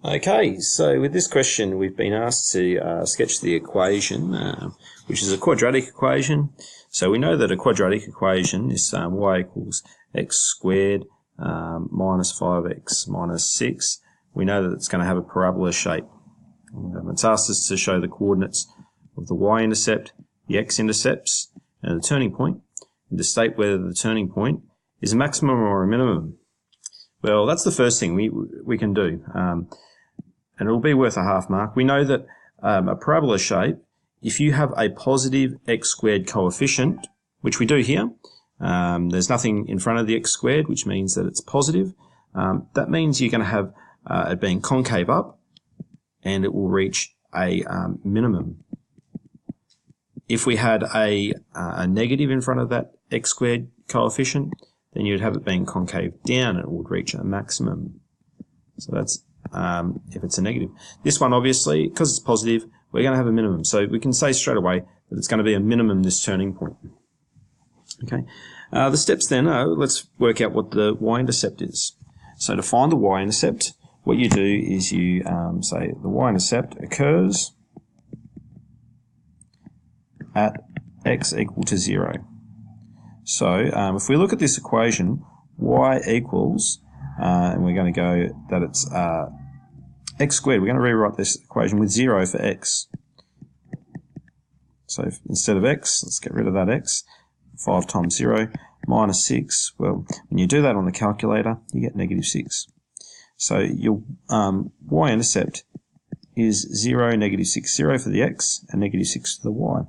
Okay, so with this question we've been asked to sketch the equation, which is a quadratic equation. So we know that a quadratic equation is y equals x squared minus 5x minus 6. We know that it's going to have a parabola shape. It's asked us to show the coordinates of the y-intercept, the x-intercepts, and the turning point, and to state whether the turning point is a maximum or a minimum. Well, that's the first thing we can do. And it'll be worth a half mark. We know that a parabola shape, if you have a positive x squared coefficient, which we do here, there's nothing in front of the x squared, which means that it's positive. That means you're going to have it being concave up, and it will reach a minimum. If we had a negative in front of that x squared coefficient, then you'd have it being concave down, and it would reach a maximum. So that's if it's a negative. This one, obviously, because it's positive, we're going to have a minimum. So we can say straight away that it's going to be a minimum, this turning point. Okay. The steps then are, let's work out what the y-intercept is. So to find the y-intercept, what you do is you say the y-intercept occurs at x equal to 0. So if we look at this equation, y equals, and we're going to go that it's x squared. We're going to rewrite this equation with 0 for x. So instead of x, let's get rid of that x. 5 times 0 minus 6. Well, when you do that on the calculator, you get negative 6. So your y-intercept is 0, negative 6. 0 for the x and negative 6 for the y.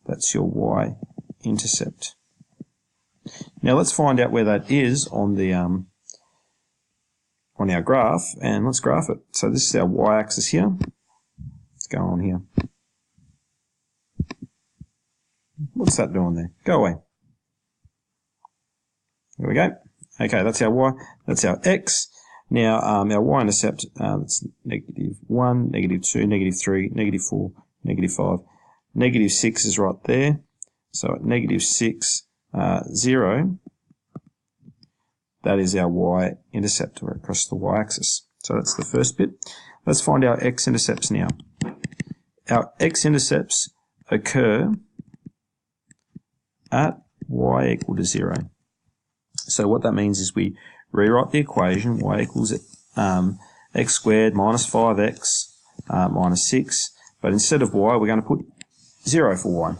That's your y-intercept. Now let's find out where that is on the on our graph, and let's graph it. So this is our y-axis here. Let's go on here. What's that doing there? Go away. There we go. Okay, that's our y. That's our x. Now our y-intercept, it's negative 1, negative 2, negative 3, negative 4, negative 5. Negative 6 is right there. So at negative 6, 0, that is our y-intercept across the y-axis. So that's the first bit. Let's find our x-intercepts now. Our x-intercepts occur at y equal to 0. So what that means is we rewrite the equation, y equals x squared minus 5x minus 6. But instead of y, we're going to put 0 for y.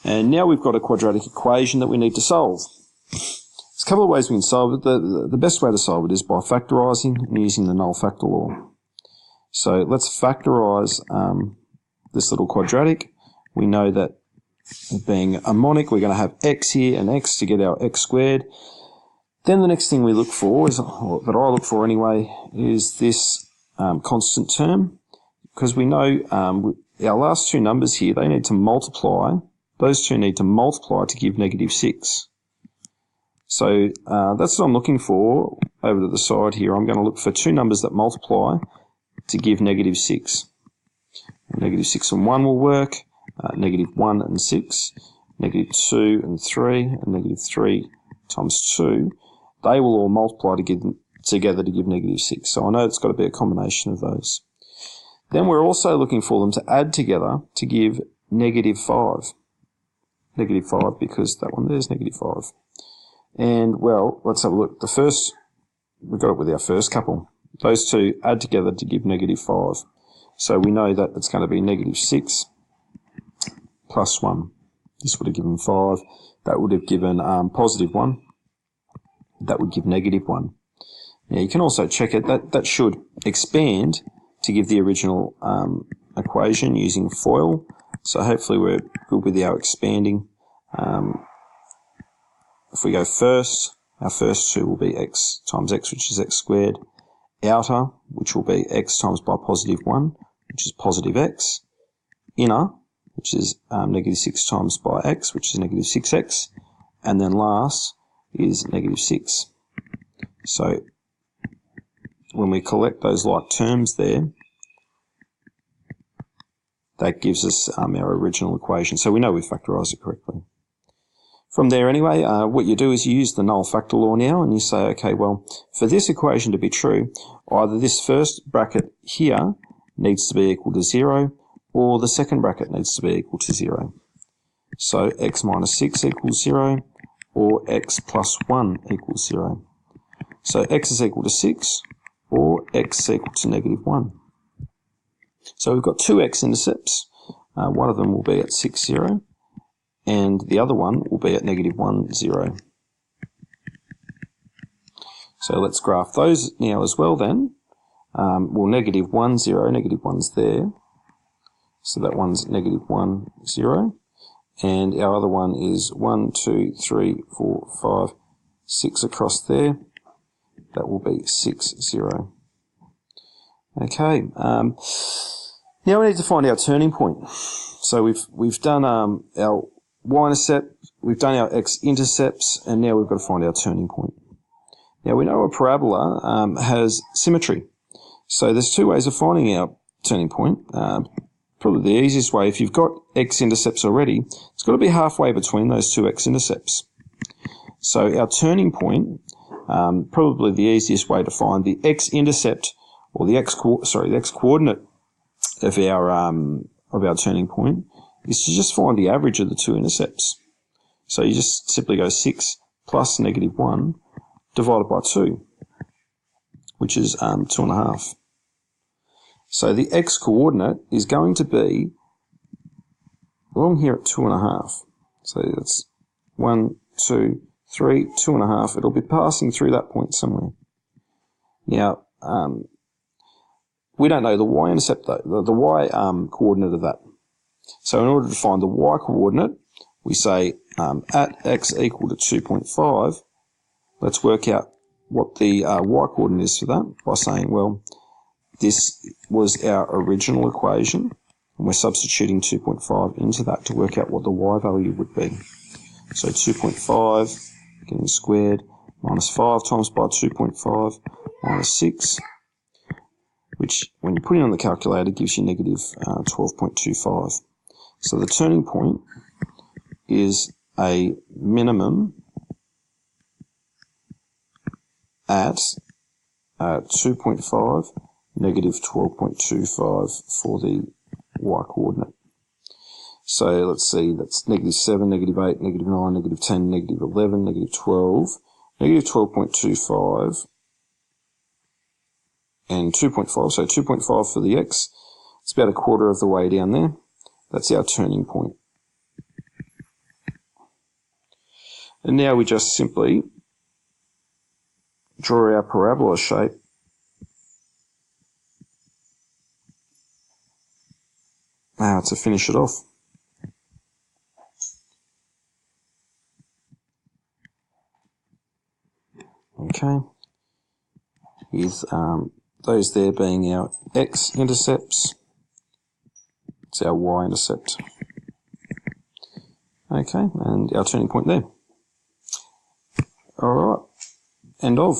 And now we've got a quadratic equation that we need to solve. There's a couple of ways we can solve it. The best way to solve it is by factorising and using the null factor law. So let's factorise this little quadratic. We know that being a monic, we're going to have x here and x to get our x squared. Then the next thing we look for, or that I look for anyway, is this constant term. Because we know our last two numbers here, they need to multiply. Those two need to multiply to give negative 6. So that's what I'm looking for over to the side here. I'm going to look for two numbers that multiply to give negative 6. Negative 6 and 1 will work. Negative 1 and 6. Negative 2 and 3. And negative 3 times 2. They will all multiply together to give negative 6. So I know it's got to be a combination of those. Then we're also looking for them to add together to give negative 5. Negative 5 because that one there's negative 5. And, well, let's have a look. We've got it with our first couple. Those two add together to give negative 5. So we know that it's going to be negative 6 plus 1. This would have given 5. That would have given positive 1. That would give negative 1. Now, you can also check it. That should expand to give the original equation using FOIL. So hopefully we're good with our expanding. If we go first, our first two will be x times x, which is x squared. Outer, which will be x times by positive 1, which is positive x. Inner, which is negative 6 times by x, which is negative 6x. And then last is negative 6. So when we collect those like terms there, that gives us our original equation. So we know we factorised it correctly. From there anyway, what you do is you use the null factor law now and you say, okay, well, for this equation to be true, either this first bracket here needs to be equal to 0, or the second bracket needs to be equal to 0. So x minus 6 equals 0, or x plus 1 equals 0. So x is equal to 6, or x is equal to negative 1. So we've got two x-intercepts. One of them will be at 6, 0, and the other one will be at negative 1, 0. So let's graph those now as well then. Well, negative 1, 0, negative 1's there. So that one's negative 1, 0. And our other one is 1, 2, 3, 4, 5, 6 across there. That will be 6, 0. Okay. Now we need to find our turning point. So we've done our y-intercept, we've done our x-intercepts, and now we've got to find our turning point. Now we know a parabola has symmetry. So there's two ways of finding our turning point. Probably the easiest way, if you've got x-intercepts already, it's got to be halfway between those two x-intercepts. So our turning point, probably the easiest way to find the x-intercept, or the x-coordinate of our turning point, is to just find the average of the two intercepts. So you just simply go 6 plus negative 1 divided by 2, which is 2.5. So the x-coordinate is going to be along here at 2.5. So that's 1, 2, 3, 2.5. It'll be passing through that point somewhere. Now, we don't know the y-intercept though, the y-coordinate of that. So in order to find the y-coordinate, we say at x equal to 2.5, let's work out what the y-coordinate is for that by saying, well, this was our original equation, and we're substituting 2.5 into that to work out what the y value would be. So 2.5 getting squared minus 5 times by 2.5 minus 6, which when you put it on the calculator gives you negative 12.25. So the turning point is a minimum at 2.5, negative 12.25 for the y-coordinate. So let's see, that's negative 7, negative 8, negative 9, negative 10, negative 11, negative 12, negative 12.25, and 2.5. So 2.5 for the x. It's about a quarter of the way down there. That's our turning point. And now we just simply draw our parabola shape to finish it off. Okay, with those there being our x-intercepts, it's our y-intercept. Okay, and our turning point there. All right, end of.